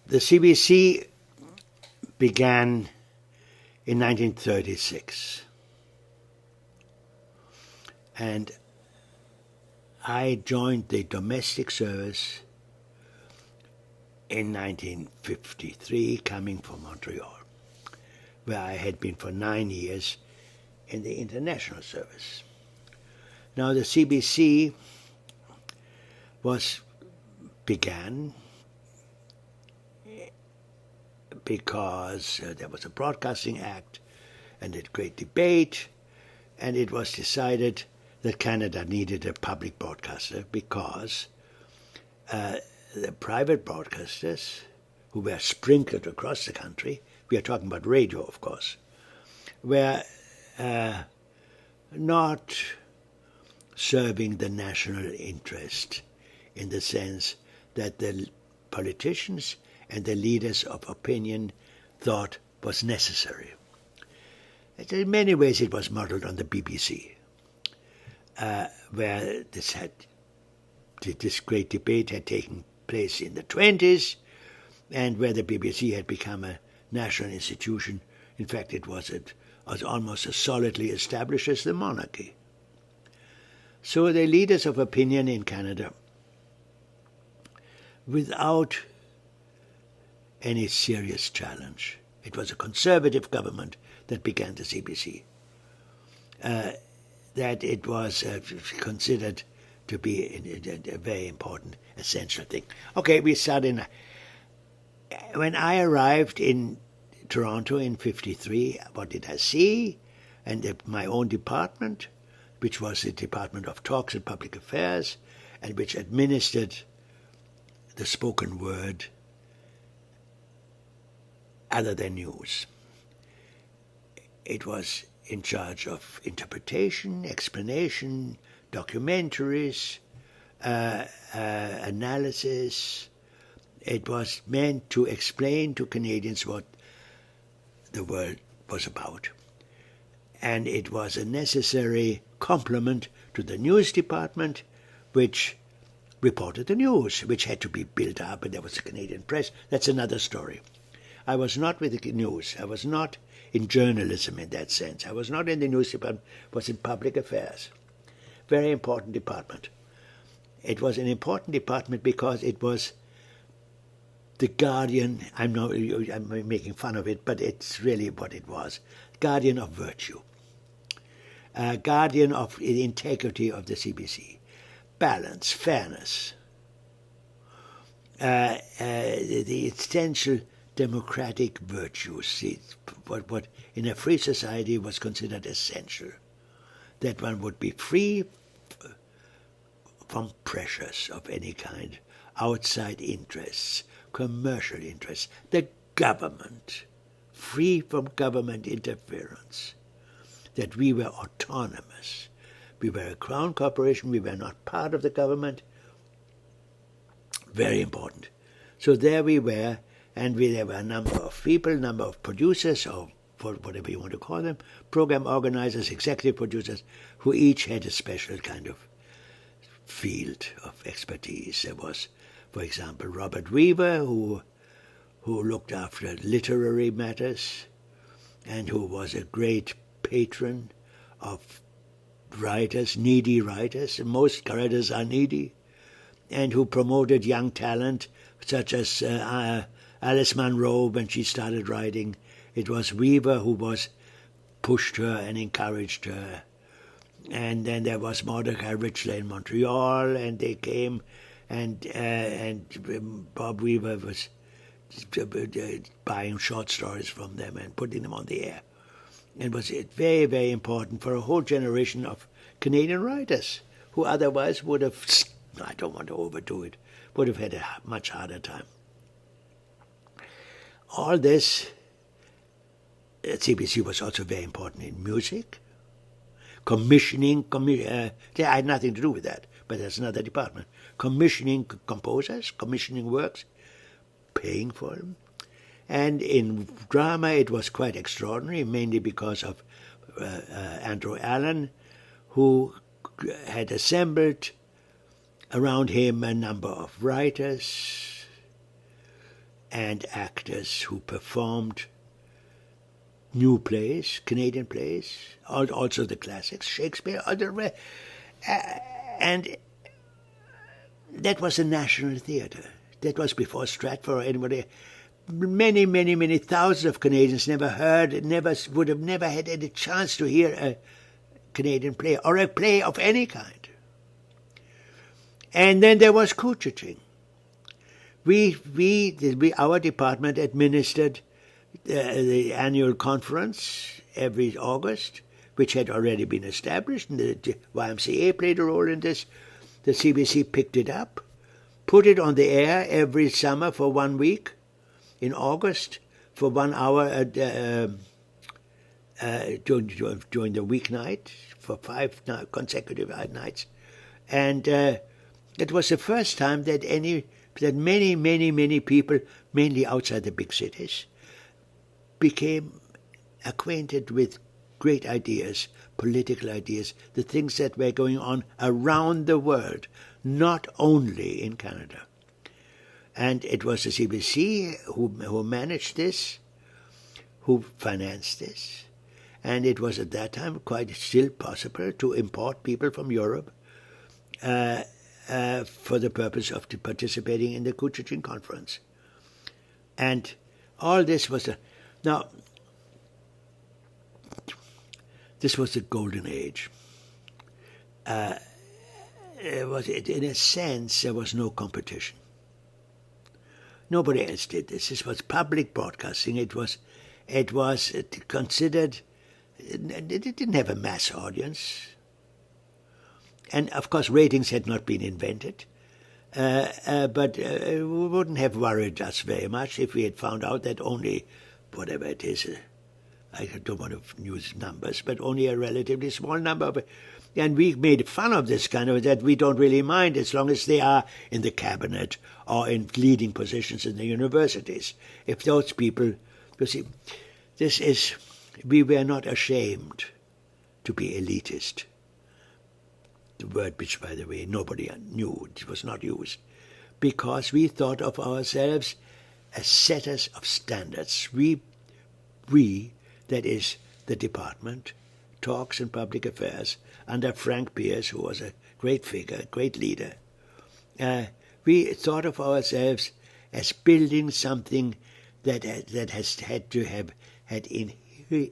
The CBC began in 1936, and I joined the domestic service in 1953, coming from Montreal, where I had been for 9 years in the international service. Now the CBC began because there was a Broadcasting Act and a great debate, and it was decided that Canada needed a public broadcaster because the private broadcasters, who were sprinkled across the country, we are talking about radio, of course, were not serving the national interest in the sense that the politicians and the leaders of opinion thought was necessary. And in many ways it was modeled on the BBC, where this great debate had taken place in the 20s, and where the BBC had become a national institution. In fact, it was almost as solidly established as the monarchy. So the leaders of opinion in Canada, without any serious challenge, it was a conservative government that began the CBC, that it was considered to be a very important, essential thing. Okay, we started. When I arrived in Toronto in 1953, what did I see? And my own department, which was the Department of Talks and Public Affairs, and which administered the spoken word other than news. It was in charge of interpretation, explanation, documentaries, analysis. It was meant to explain to Canadians what the world was about. And it was a necessary complement to the news department, which reported the news, which had to be built up, and there was a Canadian press. That's another story. I was not with the news. I was not in journalism in that sense. I was not in the news department. I was in public affairs. Very important department. It was an important department because it was the guardian. I'm making fun of it, but it's really what it was. Guardian of virtue. Guardian of the integrity of the CBC. Balance, fairness. The essential democratic virtues, what in a free society was considered essential. That one would be free from pressures of any kind, outside interests, commercial interests, the government, free from government interference, that we were autonomous. We were a crown corporation, we were not part of the government. Very important. So there we were, and there were a number of people, number of producers, or whatever you want to call them, program organizers, executive producers, who each had a special kind of field of expertise. There was, for example, Robert Weaver, who looked after literary matters and who was a great patron of writers, needy writers, and most writers are needy, and who promoted young talent such as Alice Munro when she started writing. It was Weaver who pushed her and encouraged her. And then there was Mordecai Richler in Montreal, and they came, and Bob Weaver was buying short stories from them and putting them on the air. It was very, very important for a whole generation of Canadian writers who otherwise would have, I don't want to overdo it, would have had a much harder time. All this, CBC was also very important in music, commissioning, I had nothing to do with that, but that's another department. Commissioning composers, commissioning works, paying for them. And in drama it was quite extraordinary, mainly because of Andrew Allen, who had assembled around him a number of writers and actors who performed new plays, Canadian plays, also the classics, Shakespeare, and that was a national theatre. That was before Stratford or anybody. Many thousands of Canadians would have never had any chance to hear a Canadian play or a play of any kind. And then there was Couchiching. Our department administered the annual conference every August, which had already been established, and the YMCA played a role in this. The CBC picked it up, put it on the air every summer for 1 week, in August, for 1 hour during the weeknight, for 5 consecutive nights. And it was the first time that many people, mainly outside the big cities, became acquainted with great ideas, political ideas, the things that were going on around the world, not only in Canada. And it was the CBC who managed this, who financed this, and it was at that time quite still possible to import people from Europe for the purpose of participating in the Couchiching Conference. And all this was this was the golden age. In a sense, there was no competition. Nobody else did this. This was public broadcasting. It was considered. It didn't have a mass audience, and of course, ratings had not been invented. But we wouldn't have worried us very much if we had found out that only, whatever it is, I don't want to use numbers, but only a relatively small number of it. And we made fun of this kind of that we don't really mind as long as they are in the cabinet or in leading positions in the universities. If those people, you see, we were not ashamed to be elitist. The word which, by the way, nobody knew, it was not used, because we thought of ourselves as setters of standards. We, that is, the department, talks and public affairs, under Frank Pierce, who was a great figure, a great leader, we thought of ourselves as building something that had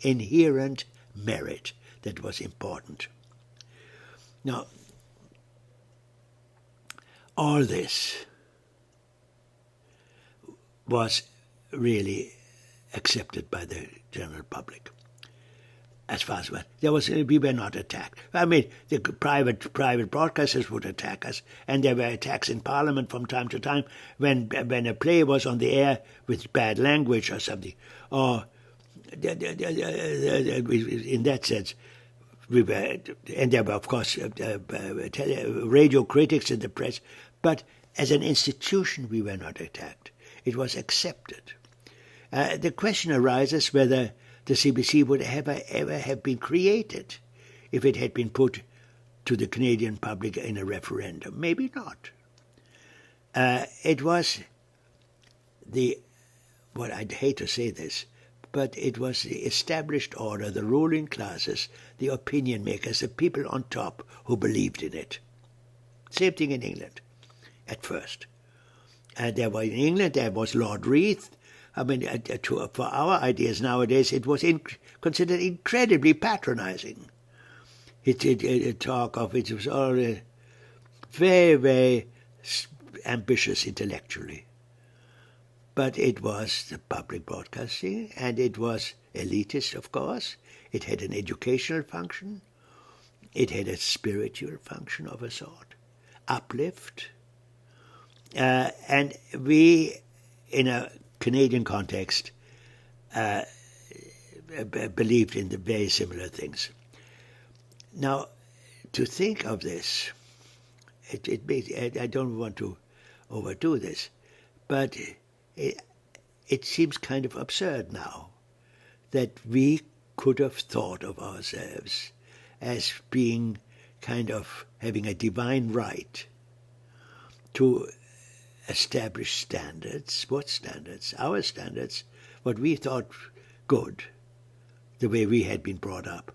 inherent merit that was important. Now, all this was really accepted by the general public. As far as we were not attacked. I mean, the private broadcasters would attack us, and there were attacks in Parliament from time to time when a play was on the air with bad language or something. Or in that sense, we were, and there were of course radio critics in the press, but as an institution we were not attacked. It was accepted. The question arises whether the CBC would ever have been created if it had been put to the Canadian public in a referendum. Maybe not. It was I'd hate to say this, but it was the established order, the ruling classes, the opinion makers, the people on top who believed in it. Same thing in England, at first. There was Lord Reith. I mean, for our ideas nowadays, it was considered incredibly patronizing. It was all very, very ambitious intellectually. But it was the public broadcasting, and it was elitist, of course. It had an educational function. It had a spiritual function of a sort, uplift. And we, in a Canadian context, believed in the very similar things. Now, to think of this, I don't want to overdo this, but it seems kind of absurd now that we could have thought of ourselves as being kind of having a divine right to established standards, sports standards, our standards, what we thought good, the way we had been brought up,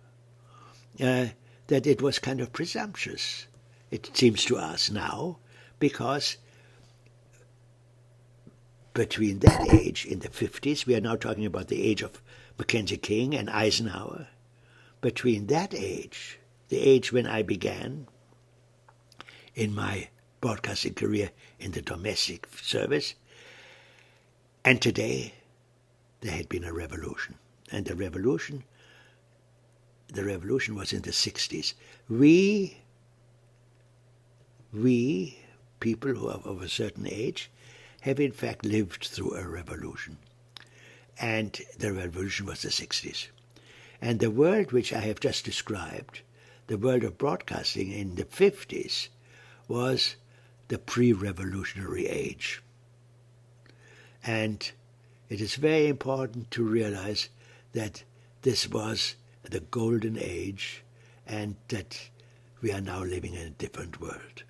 that it was kind of presumptuous, it seems to us now, because between that age, in the 50s, we are now talking about the age of Mackenzie King and Eisenhower, between that age, the age when I began in my broadcasting career in the domestic service, and today, there had been a revolution. And the revolution was in the 60s. We, people who are of a certain age, have in fact lived through a revolution. And the revolution was the 60s. And the world which I have just described, the world of broadcasting in the 50s, was the pre-revolutionary age. And it is very important to realize that this was the golden age and that we are now living in a different world.